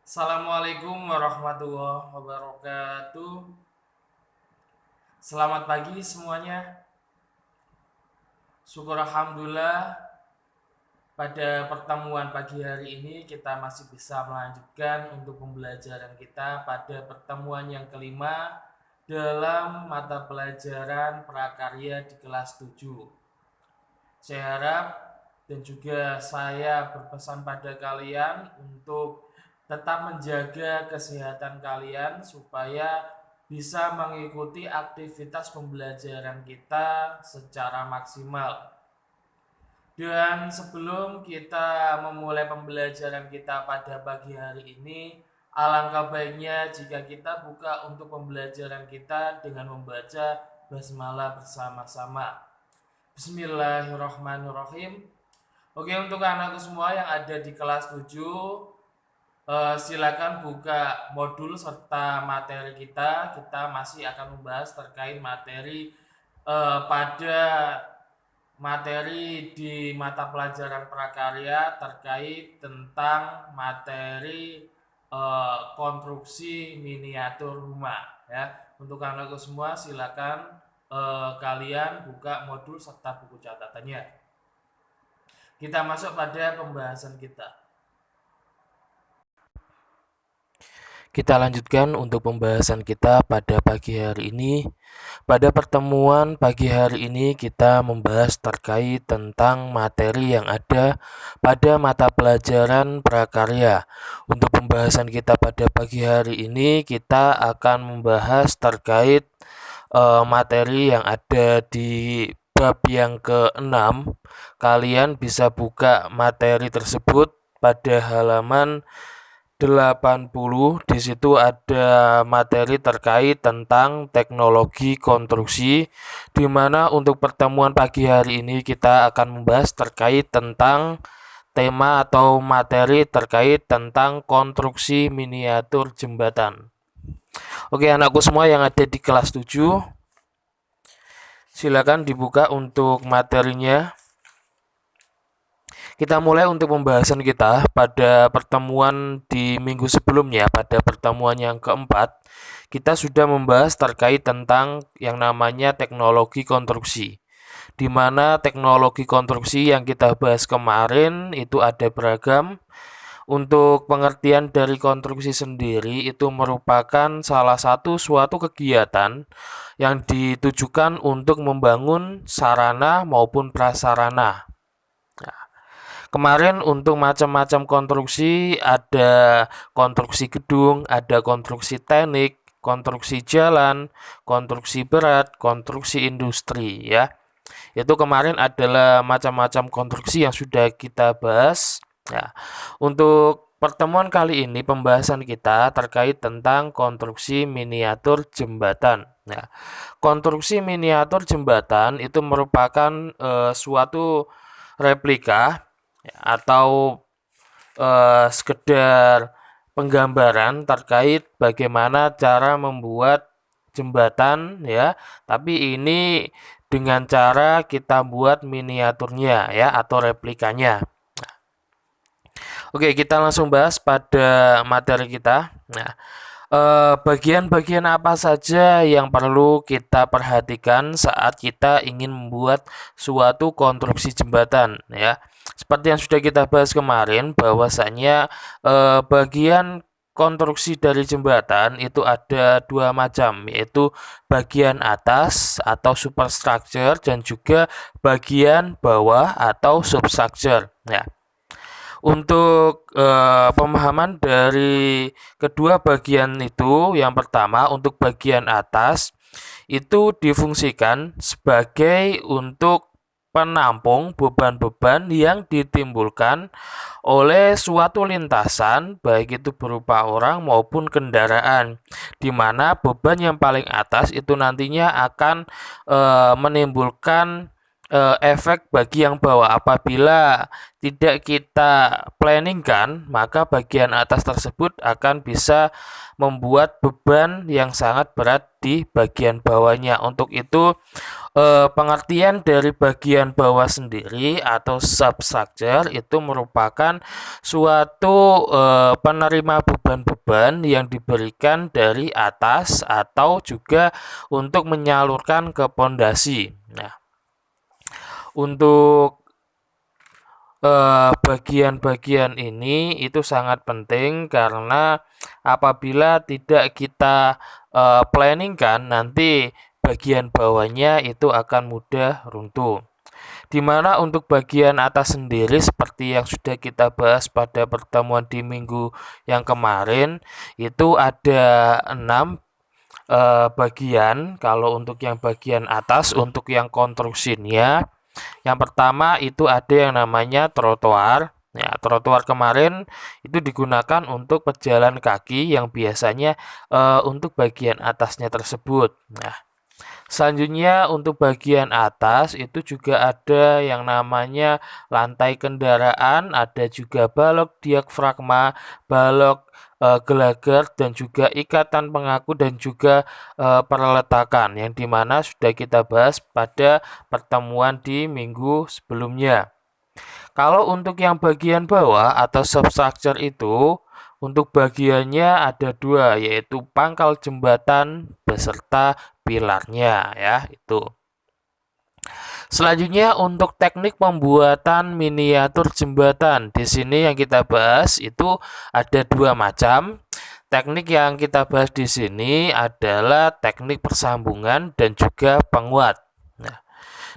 Assalamualaikum warahmatullahi wabarakatuh. Selamat pagi semuanya. Syukur alhamdulillah pada pertemuan pagi hari ini kita masih bisa melanjutkan untuk pembelajaran kita pada pertemuan yang kelima dalam mata pelajaran prakarya di kelas 7. Saya harap dan juga saya berpesan pada kalian untuk tetap menjaga kesehatan kalian supaya bisa mengikuti aktivitas pembelajaran kita secara maksimal. Dan sebelum kita memulai pembelajaran kita pada pagi hari ini, alangkah baiknya jika kita buka untuk pembelajaran kita dengan membaca basmalah bersama-sama. Bismillahirrahmanirrahim. Oke, untuk anakku semua yang ada di kelas 7, silakan buka modul serta materi kita. Kita masih akan membahas terkait pada materi di mata pelajaran prakarya terkait tentang materi konstruksi miniatur rumah ya. Untuk anakku semua silakan kalian buka modul serta buku catatannya. Kita masuk pada pembahasan kita. Kita lanjutkan untuk pembahasan kita pada pagi hari ini. Pada pertemuan pagi hari ini kita membahas terkait tentang materi yang ada pada mata pelajaran prakarya. Untuk pembahasan kita pada pagi hari ini kita akan membahas terkait materi yang ada di bab yang ke-6. Kalian bisa buka materi tersebut pada halaman 80. Di situ ada materi terkait tentang teknologi konstruksi, di mana untuk pertemuan pagi hari ini kita akan membahas terkait tentang tema atau materi terkait tentang konstruksi miniatur jembatan. Oke, anakku semua yang ada di kelas 7, silakan dibuka untuk materinya. Kita mulai untuk pembahasan kita pada pertemuan di minggu sebelumnya. Pada pertemuan yang keempat, kita sudah membahas terkait tentang yang namanya teknologi konstruksi, di mana teknologi konstruksi yang kita bahas kemarin itu ada beragam. Untuk pengertian dari konstruksi sendiri itu merupakan salah satu suatu kegiatan yang ditujukan untuk membangun sarana maupun prasarana. Kemarin untuk macam-macam konstruksi ada konstruksi gedung, ada konstruksi teknik, konstruksi jalan, konstruksi berat, konstruksi industri ya. Itu kemarin adalah macam-macam konstruksi yang sudah kita bahas. Ya. Untuk pertemuan kali ini pembahasan kita terkait tentang konstruksi miniatur jembatan. Ya. Konstruksi miniatur jembatan itu merupakan suatu replika atau sekedar penggambaran terkait bagaimana cara membuat jembatan ya, tapi ini dengan cara kita buat miniaturnya ya atau replikanya. Oke, kita langsung bahas pada materi kita. Nah, bagian-bagian apa saja yang perlu kita perhatikan saat kita ingin membuat suatu konstruksi jembatan ya. Seperti yang sudah kita bahas kemarin bahwasanya bagian konstruksi dari jembatan itu ada dua macam, yaitu bagian atas atau superstructure dan juga bagian bawah atau substructure ya. Untuk pemahaman dari kedua bagian itu, yang pertama untuk bagian atas itu difungsikan sebagai untuk penampung beban-beban yang ditimbulkan oleh suatu lintasan, baik itu berupa orang maupun kendaraan, di mana beban yang paling atas itu nantinya akan menimbulkan efek bagi yang bawah. Apabila tidak kita planningkan, maka bagian atas tersebut akan bisa membuat beban yang sangat berat di bagian bawahnya. Untuk itu, pengertian dari bagian bawah sendiri atau substructure itu merupakan suatu penerima beban-beban yang diberikan dari atas atau juga untuk menyalurkan ke pondasi. Nah, untuk bagian-bagian ini itu sangat penting karena apabila tidak kita planningkan, nanti bagian bawahnya itu akan mudah runtuh. Dimana untuk bagian atas sendiri seperti yang sudah kita bahas pada pertemuan di minggu yang kemarin, itu ada 6 bagian. Kalau untuk yang bagian atas, untuk yang konstruksinya, yang pertama itu ada yang namanya trotoar. Ya, trotoar kemarin itu digunakan untuk pejalan kaki yang biasanya untuk bagian atasnya tersebut. Nah, selanjutnya untuk bagian atas itu juga ada yang namanya lantai kendaraan, ada juga balok diafragma, balok gelagar dan juga ikatan pengaku dan juga perletakan yang dimana sudah kita bahas pada pertemuan di minggu sebelumnya. Kalau untuk yang bagian bawah atau substructure itu, untuk bagiannya ada dua, yaitu pangkal jembatan beserta pilarnya ya, itu. Selanjutnya untuk teknik pembuatan miniatur jembatan. Di sini yang kita bahas itu ada dua macam. Teknik yang kita bahas di sini adalah teknik persambungan dan juga penguat. Nah,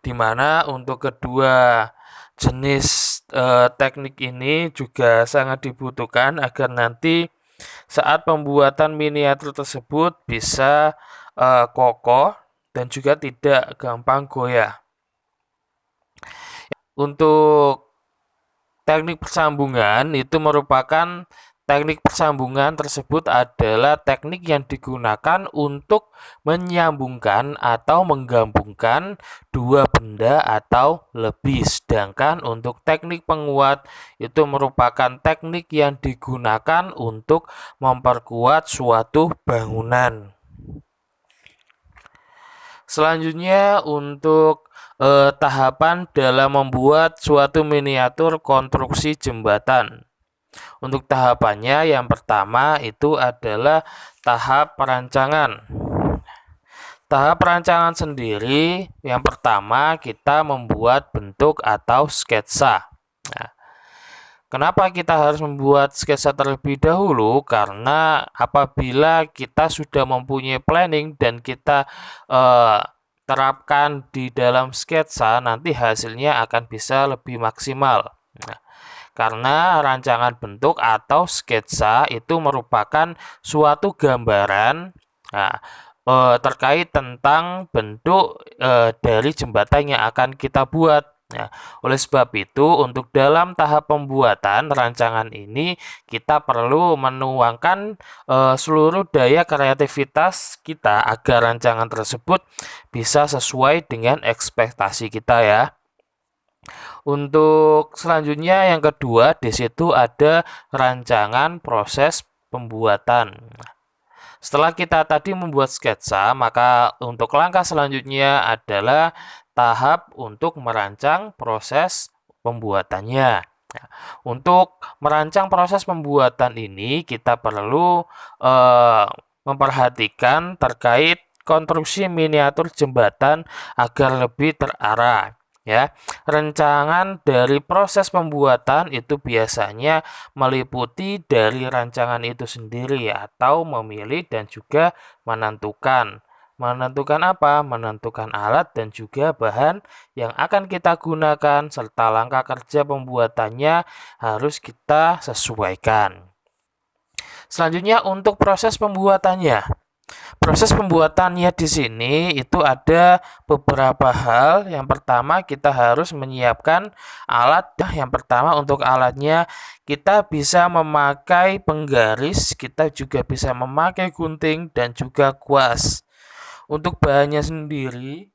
di mana untuk kedua jenis teknik ini juga sangat dibutuhkan agar nanti saat pembuatan miniatur tersebut bisa kokoh dan juga tidak gampang goyah. Untuk teknik persambungan itu merupakan teknik persambungan tersebut adalah teknik yang digunakan untuk menyambungkan atau menggabungkan dua benda atau lebih. Sedangkan untuk teknik penguat itu merupakan teknik yang digunakan untuk memperkuat suatu bangunan. Selanjutnya untuk tahapan dalam membuat suatu miniatur konstruksi jembatan. Untuk tahapannya yang pertama itu adalah tahap perancangan. Tahap perancangan sendiri yang pertama kita membuat bentuk atau sketsa. Nah, kenapa kita harus membuat sketsa terlebih dahulu? Karena apabila kita sudah mempunyai planning dan kita terapkan di dalam sketsa, nanti hasilnya akan bisa lebih maksimal. Nah, karena rancangan bentuk atau sketsa itu merupakan suatu gambaran terkait tentang bentuk dari jembatan yang akan kita buat. Nah, oleh sebab itu, untuk dalam tahap pembuatan rancangan ini, kita perlu menuangkan seluruh daya kreativitas kita agar rancangan tersebut bisa sesuai dengan ekspektasi kita ya. Untuk selanjutnya yang kedua, di situ ada rancangan proses pembuatan. Setelah kita tadi membuat sketsa, maka untuk langkah selanjutnya adalah tahap untuk merancang proses pembuatannya. Nah, untuk merancang proses pembuatan ini kita perlu memperhatikan terkait konstruksi miniatur jembatan agar lebih terarah. Ya, rancangan dari proses pembuatan itu biasanya meliputi dari rancangan itu sendiri atau memilih dan juga menentukan. Menentukan apa? Menentukan alat dan juga bahan yang akan kita gunakan serta langkah kerja pembuatannya harus kita sesuaikan. Selanjutnya untuk proses pembuatannya. Proses pembuatannya di sini itu ada beberapa hal. Yang pertama kita harus menyiapkan alat. Yang pertama untuk alatnya kita bisa memakai penggaris, kita juga bisa memakai gunting dan juga kuas. Untuk bahannya sendiri,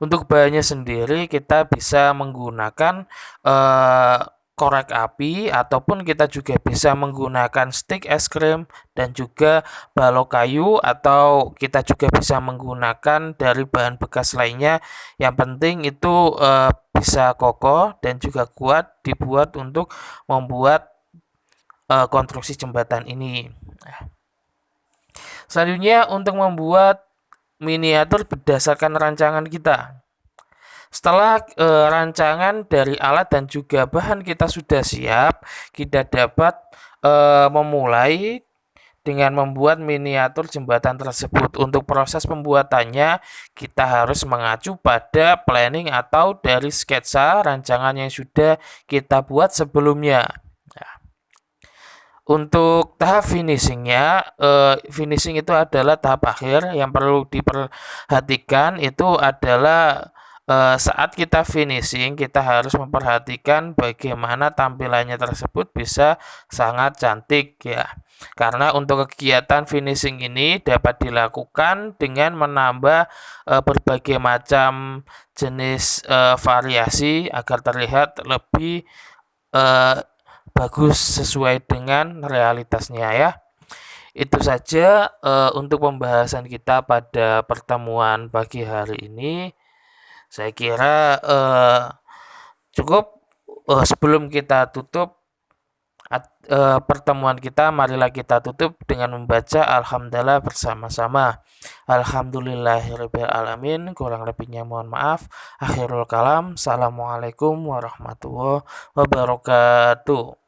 Untuk bahannya sendiri kita bisa menggunakan eh, korek api ataupun kita juga bisa menggunakan stik es krim dan juga balok kayu atau kita juga bisa menggunakan dari bahan bekas lainnya. Yang penting itu bisa kokoh dan juga kuat dibuat untuk membuat konstruksi jembatan ini. Selanjutnya untuk membuat miniatur berdasarkan rancangan kita. Setelah rancangan dari alat dan juga bahan kita sudah siap, kita dapat memulai dengan membuat miniatur jembatan tersebut. Untuk proses pembuatannya, kita harus mengacu pada planning atau dari sketsa rancangan yang sudah kita buat sebelumnya. Untuk tahap finishingnya, finishing itu adalah tahap akhir yang perlu diperhatikan itu adalah saat kita finishing kita harus memperhatikan bagaimana tampilannya tersebut bisa sangat cantik ya. Karena untuk kegiatan finishing ini dapat dilakukan dengan menambah berbagai macam jenis variasi agar terlihat lebih bagus sesuai dengan realitasnya ya. Itu saja untuk pembahasan kita pada pertemuan pagi hari ini. Saya kira cukup. Sebelum kita tutup pertemuan kita, marilah kita tutup dengan membaca Alhamdulillah bersama-sama. Alhamdulillahirabbil alamin. Kurang lebihnya mohon maaf. Akhirul kalam. Assalamualaikum warahmatullahi wabarakatuh.